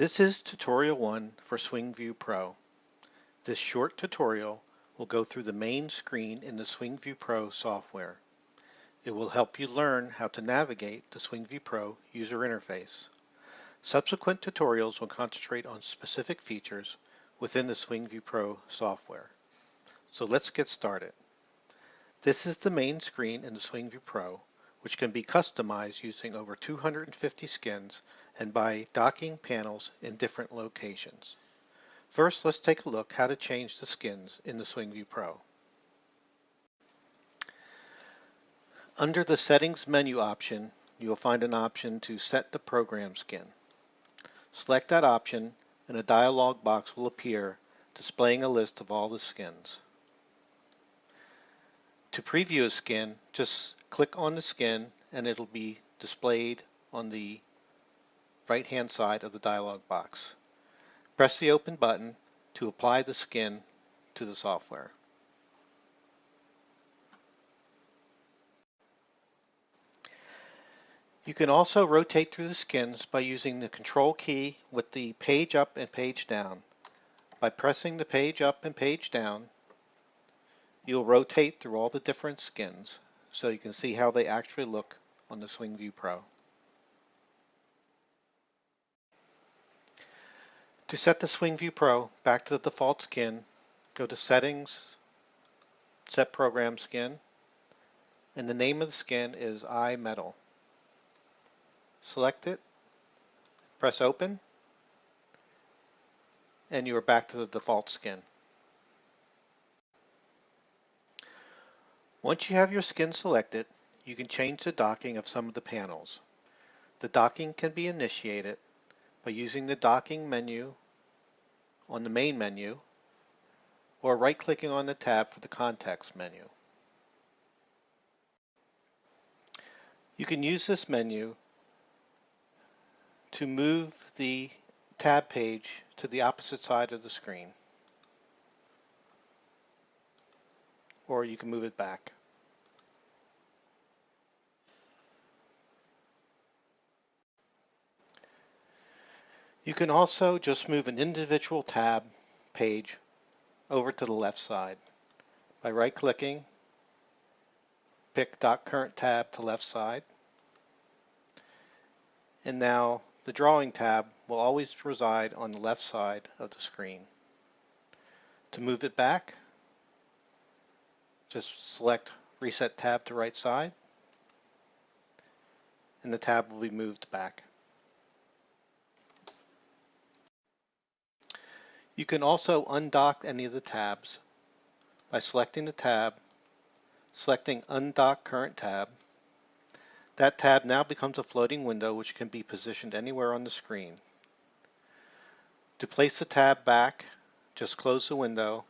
This is Tutorial 1 for SwingView Pro. This short tutorial will go through the main screen in the SwingView Pro software. It will help you learn how to navigate the SwingView Pro user interface. Subsequent tutorials will concentrate on specific features within the SwingView Pro software. So let's get started. This is the main screen in the SwingView Pro, which can be customized using over 250 skins and by docking panels in different locations. First, let's take a look how to change the skins in the SwingView Pro. Under the Settings menu option, you will find an option to set the program skin. Select that option and a dialog box will appear displaying a list of all the skins. To preview a skin, just click on the skin and it'll be displayed on the right-hand side of the dialog box. Press the open button to apply the skin to the software. You can also rotate through the skins by using the Control key with the page up and page down. By pressing the page up and page down, you'll rotate through all the different skins so you can see how they actually look on the SwingView Pro. To set the SwingView Pro back to the default skin, go to Settings, Set Program Skin, and the name of the skin is iMetal. Select it, press Open, and you are back to the default skin. Once you have your skin selected, you can change the docking of some of the panels. The docking can be initiated by using the docking menu on the main menu or right-clicking on the tab for the context menu. You can use this menu to move the tab page to the opposite side of the screen, or you can move it back. You can also just move an individual tab page over to the left side by right-clicking, pick Dock Current Tab to left side, and now the Drawing tab will always reside on the left side of the screen. To move it back, just select Reset Tab to right side, and the tab will be moved back. You can also undock any of the tabs by selecting the tab, selecting Undock Current Tab. That tab now becomes a floating window which can be positioned anywhere on the screen. To place the tab back, just close the window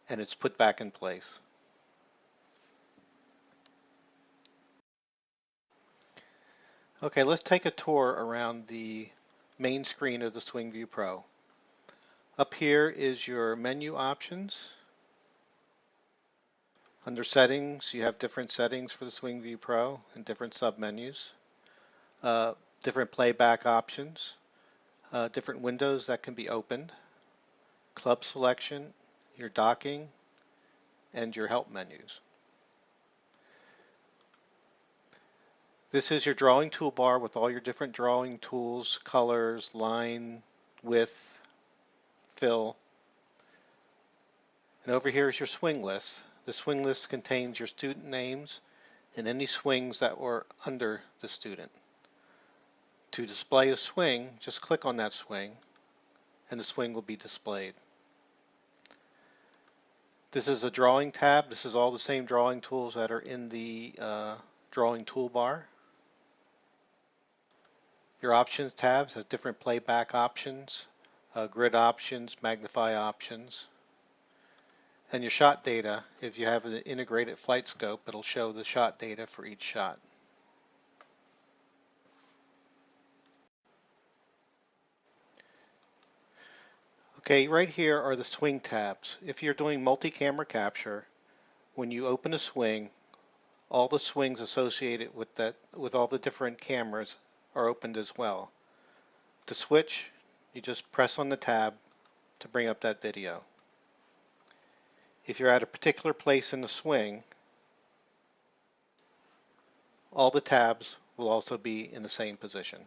and it's put back in place. Okay, let's take a tour around the main screen of the SwingView Pro. Up here is your menu options. Under Settings, you have different settings for the SwingView Pro and different submenus, different playback options, different windows that can be opened, club selection, your docking, and your help menus. This is your drawing toolbar with all your different drawing tools, colors, line, width, fill. And over here is your swing list. The swing list contains your student names and any swings that were under the student. To display a swing, just click on that swing and the swing will be displayed. This is a drawing tab. This is all the same drawing tools that are in the drawing toolbar. Your options tabs has different playback options, grid options, magnify options. And your shot data, if you have an integrated flight scope, it'll show the shot data for each shot. Okay, right here are the swing tabs. If you're doing multi-camera capture, when you open a swing, all the swings associated with all the different cameras are opened as well. To switch, you just press on the tab to bring up that video. If you're at a particular place in the swing, all the tabs will also be in the same position.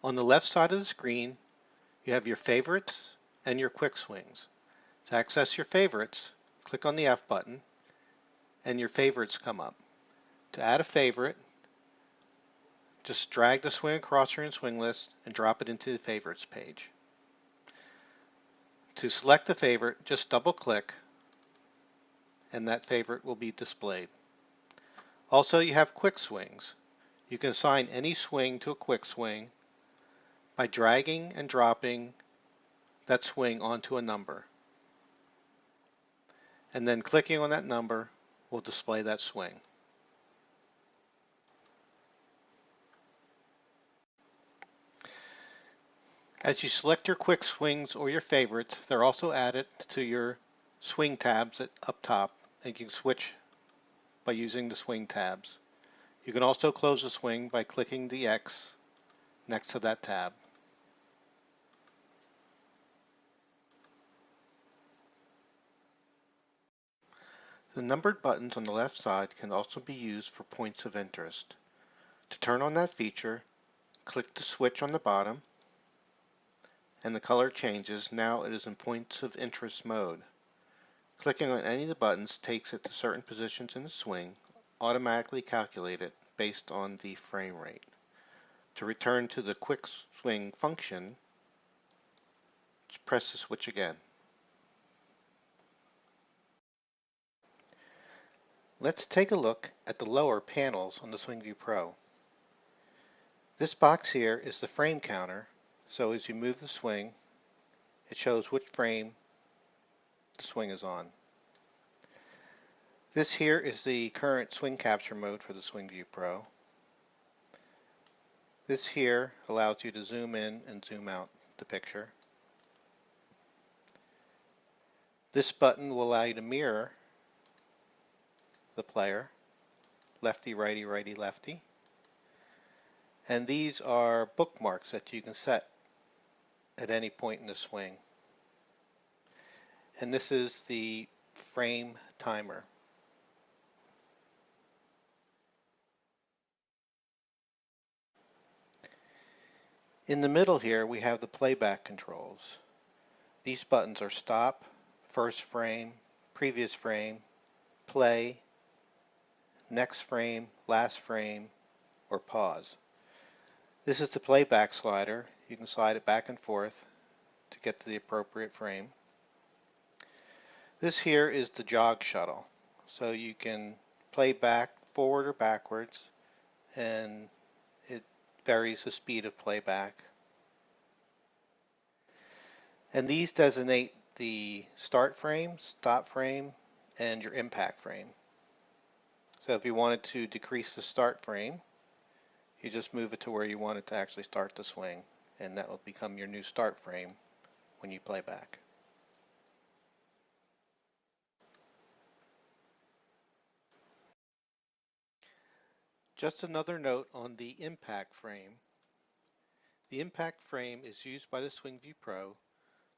On the left side of the screen, you have your favorites and your quick swings. To access your favorites, click on the F button and your favorites come up. To add a favorite, just drag the swing across your swing list and drop it into the favorites page. To select the favorite, just double click and that favorite will be displayed. Also, you have quick swings. You can assign any swing to a quick swing by dragging and dropping that swing onto a number. And then clicking on that number will display that swing. As you select your quick swings or your favorites, they're also added to your swing tabs up top, and you can switch by using the swing tabs. You can also close the swing by clicking the X next to that tab. The numbered buttons on the left side can also be used for points of interest. To turn on that feature, click the switch on the bottom and the color changes. Now it is in points of interest mode. Clicking on any of the buttons takes it to certain positions in the swing, automatically calculated based on the frame rate. To return to the quick swing function, just press the switch again. Let's take a look at the lower panels on the SwingView Pro. This box here is the frame counter, so as you move the swing, it shows which frame the swing is on. This here is the current swing capture mode for the SwingView Pro. This here allows you to zoom in and zoom out the picture. This button will allow you to mirror the player, lefty, righty, righty, lefty. And these are bookmarks that you can set at any point in the swing. And this is the frame timer. In the middle here we have the playback controls. These buttons are stop, first frame, previous frame, play, next frame, last frame, or pause. This is the playback slider. You can slide it back and forth to get to the appropriate frame. This here is the jog shuttle. So you can play back, forward or backwards, and it varies the speed of playback. And these designate the start frame, stop frame, and your impact frame. So if you wanted to decrease the start frame, you just move it to where you want it to actually start the swing, and that will become your new start frame when you play back. Just another note on the impact frame. The impact frame is used by the SwingView Pro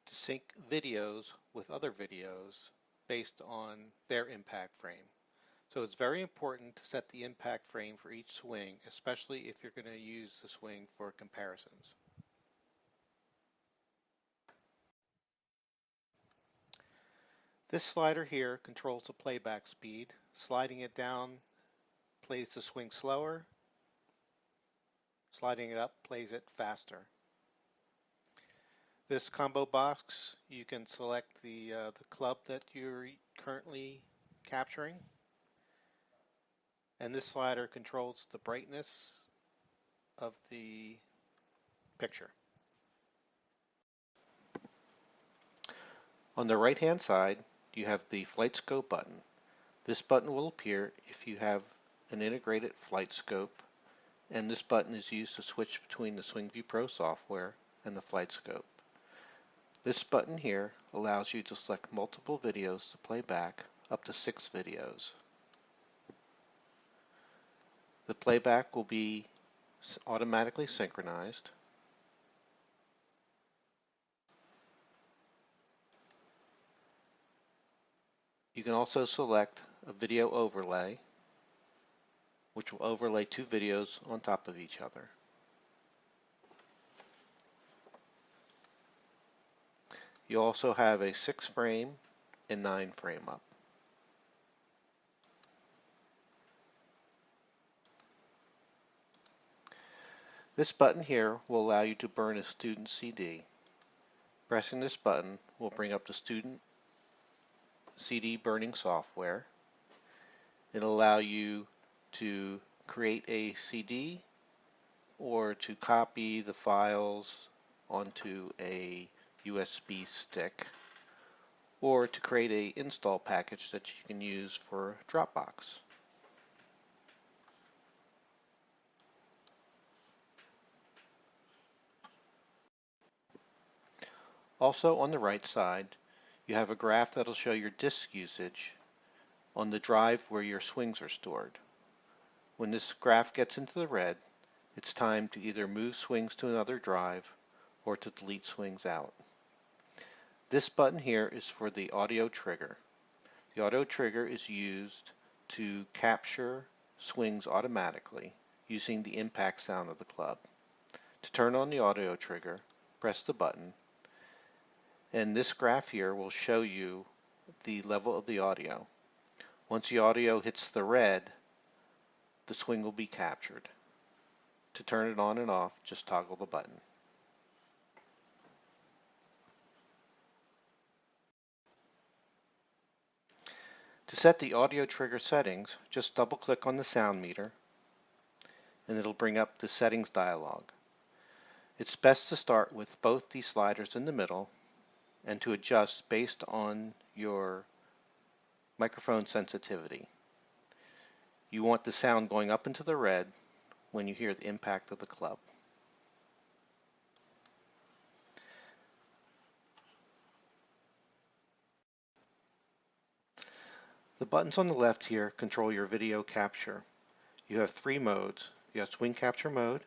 to sync videos with other videos based on their impact frame. So it's very important to set the impact frame for each swing, especially if you're going to use the swing for comparisons. This slider here controls the playback speed. Sliding it down plays the swing slower. Sliding it up plays it faster. This combo box, you can select the club that you're currently capturing. And this slider controls the brightness of the picture. On the right hand side, you have the flight scope button. This button will appear if you have an integrated flight scope, and this button is used to switch between the SwingView Pro software and the flight scope. This button here allows you to select multiple videos to play back, up to 6 videos. The playback will be automatically synchronized. You can also select a video overlay, which will overlay 2 videos on top of each other. You also have a 6 frame and 9 frame up. This button here will allow you to burn a student CD. Pressing this button will bring up the student CD burning software. It'll allow you to create a CD or to copy the files onto a USB stick, or to create a install package that you can use for Dropbox. Also on the right side, you have a graph that'll show your disk usage on the drive where your swings are stored. When this graph gets into the red, it's time to either move swings to another drive or to delete swings out. This button here is for the audio trigger. The audio trigger is used to capture swings automatically using the impact sound of the club. To turn on the audio trigger, press the button, and this graph here will show you the level of the audio. Once the audio hits the red, the swing will be captured. To turn it on and off, just toggle the button. To set the audio trigger settings, just double-click on the sound meter, and it'll bring up the settings dialog. It's best to start with both these sliders in the middle and to adjust based on your microphone sensitivity. You want the sound going up into the red when you hear the impact of the club. The buttons on the left here control your video capture. You have 3 modes. You have swing capture mode,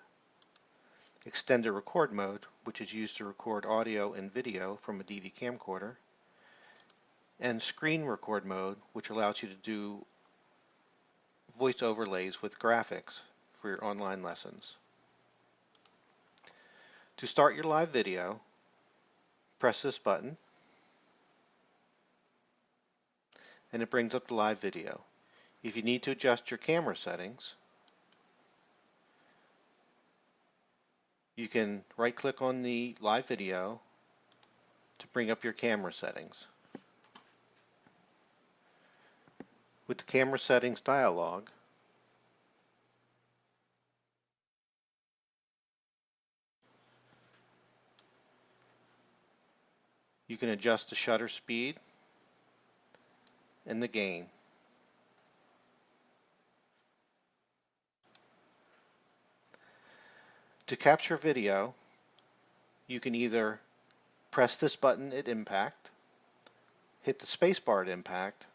extended record mode, which is used to record audio and video from a DV camcorder, and screen record mode, which allows you to do voice overlays with graphics for your online lessons. To start your live video, press this button, and it brings up the live video. If you need to adjust your camera settings, you can right-click on the live video to bring up your camera settings. With the camera settings dialog, you can adjust the shutter speed and the gain. To capture video, you can either press this button at impact, hit the spacebar at impact,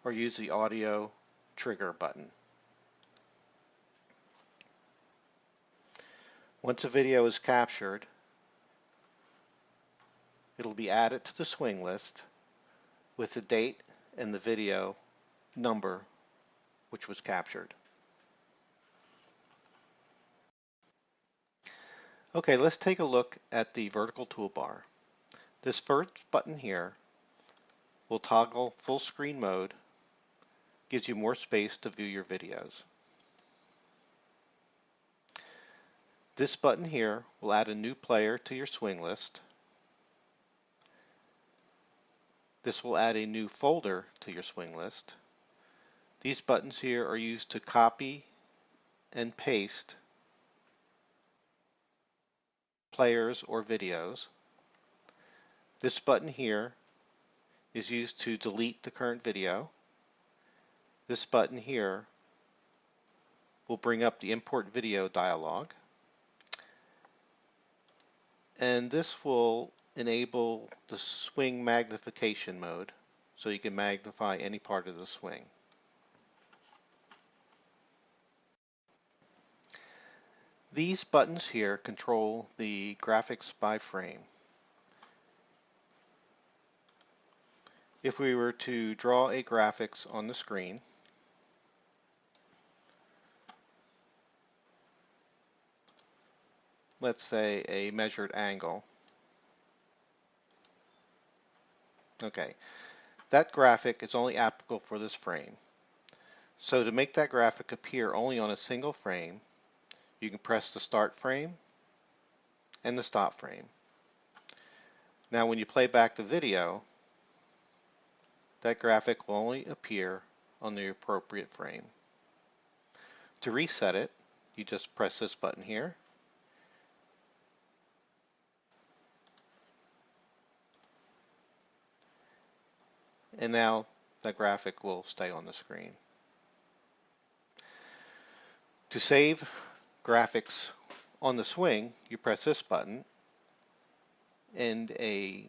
or use the audio trigger button. Once a video is captured, it'll be added to the swing list with the date and the video number which was captured. Okay, let's take a look at the vertical toolbar. This first button here will toggle full screen mode, gives you more space to view your videos. This button here will add a new player to your swing list. This will add a new folder to your swing list. These buttons here are used to copy and paste players or videos. This button here is used to delete the current video. This button here will bring up the import video dialog. And this will enable the swing magnification mode so you can magnify any part of the swing. These buttons here control the graphics by frame. If we were to draw a graphics on the screen, let's say a measured angle. Okay, that graphic is only applicable for this frame. So to make that graphic appear only on a single frame, you can press the start frame and the stop frame. Now when you play back the video, that graphic will only appear on the appropriate frame. To reset it, you just press this button here, and now the graphic will stay on the screen. To save graphics on the swing, you press this button and a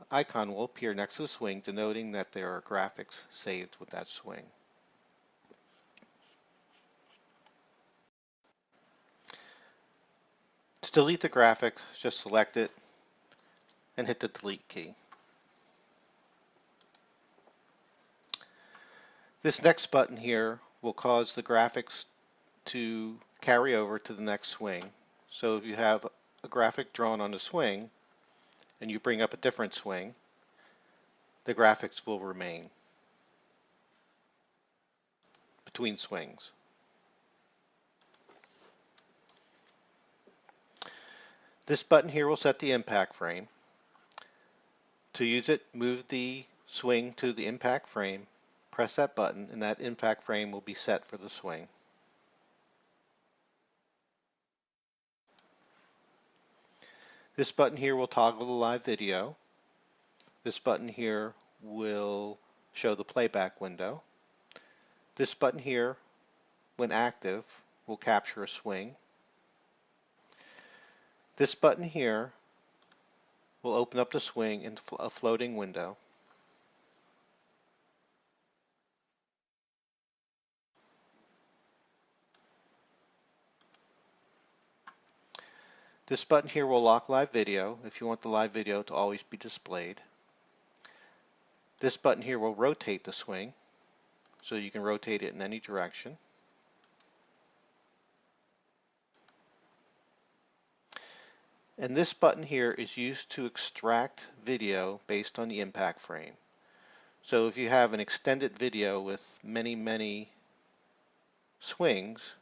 icon will appear next to the swing denoting that there are graphics saved with that swing. To delete the graphic, just select it and hit the delete key. This next button here will cause the graphics to carry over to the next swing. So if you have a graphic drawn on the swing and you bring up a different swing, the graphics will remain between swings. This button here will set the impact frame. To use it, move the swing to the impact frame, press that button, and that impact frame will be set for the swing. This button here will toggle the live video. This button here will show the playback window. This button here, when active, will capture a swing. This button here will open up the swing in a floating window. This button here will lock live video if you want the live video to always be displayed. This button here will rotate the swing so you can rotate it in any direction. And this button here is used to extract video based on the impact frame. So if you have an extended video with many swings,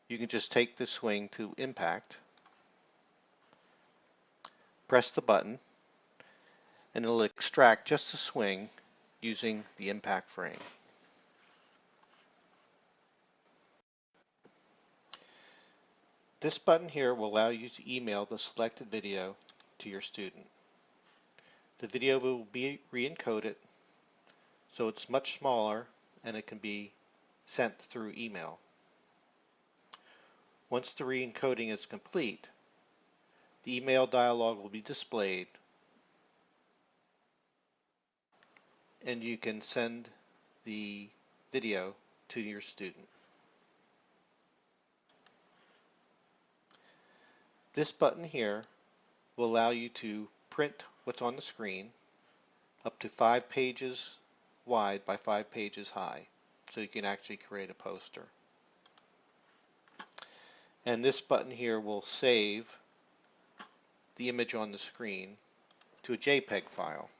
you can just take the swing to impact, press the button, and it'll extract just the swing using the impact frame. This button here will allow you to email the selected video to your student. The video will be re-encoded so it's much smaller and it can be sent through email. Once the re-encoding is complete, the email dialog will be displayed and you can send the video to your student. This button here will allow you to print what's on the screen up to 5 pages wide by 5 pages high, so you can actually create a poster. And this button here will save the image on the screen to a JPEG file.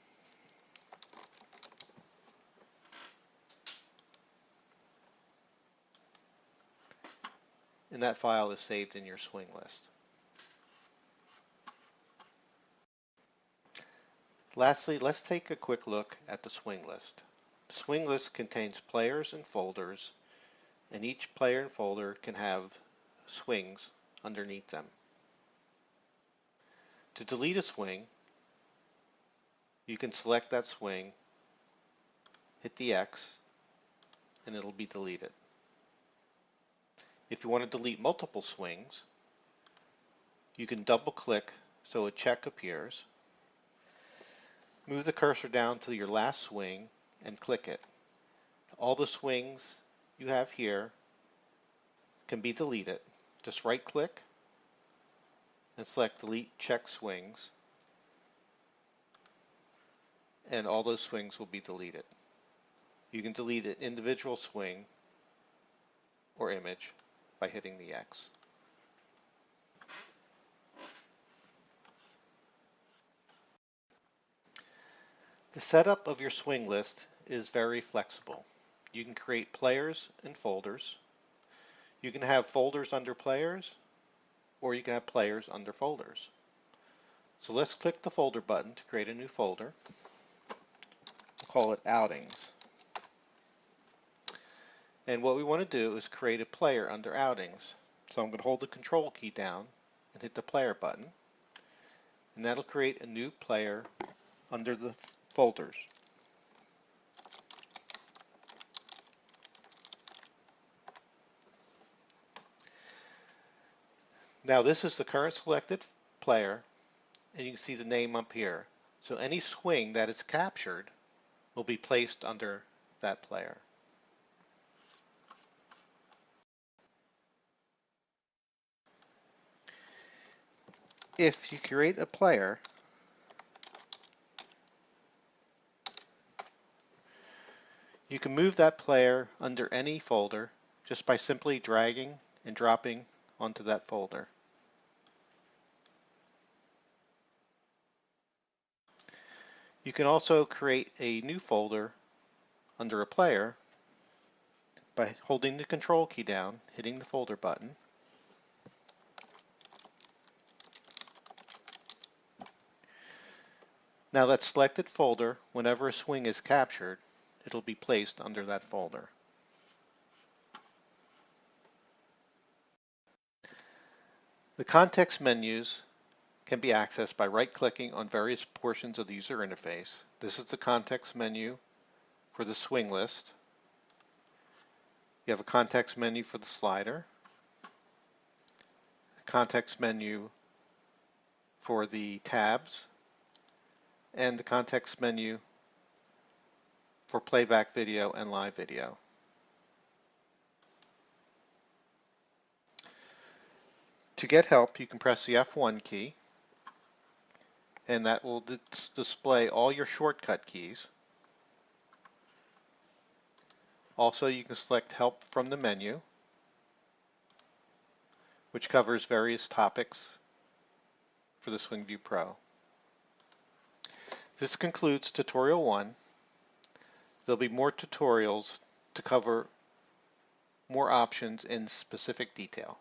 And that file is saved in your swing list. Lastly, let's take a quick look at the swing list. The swing list contains players and folders, and each player and folder can have swings underneath them. To delete a swing, you can select that swing, hit the X, and it'll be deleted. If you want to delete multiple swings, you can double-click so a check appears. Move the cursor down to your last swing and click it. All the swings you have here can be deleted. Just right click and select delete check swings, and all those swings will be deleted. You can delete an individual swing or image by hitting the X. The setup of your swing list is very flexible. You can create players and folders. You can have folders under players, or you can have players under folders. So let's click the folder button to create a new folder. We'll call it Outings. And what we want to do is create a player under Outings. So I'm going to hold the Control key down and hit the player button, and that'll create a new player under the folders. Now this is the current selected player, and you can see the name up here. So any swing that is captured will be placed under that player. If you create a player, you can move that player under any folder just by simply dragging and dropping onto that folder. You can also create a new folder under a player by holding the Control key down, hitting the folder button. Now that selected folder, whenever a swing is captured, it'll be placed under that folder. The context menus can be accessed by right-clicking on various portions of the user interface. This is the context menu for the swing list. You have a context menu for the slider, a context menu for the tabs, and the context menu for playback video and live video. To get help, you can press the F1 key, and that will display all your shortcut keys. Also, you can select Help from the menu, which covers various topics for the SwingView Pro. This concludes Tutorial 1. There'll be more tutorials to cover more options in specific detail.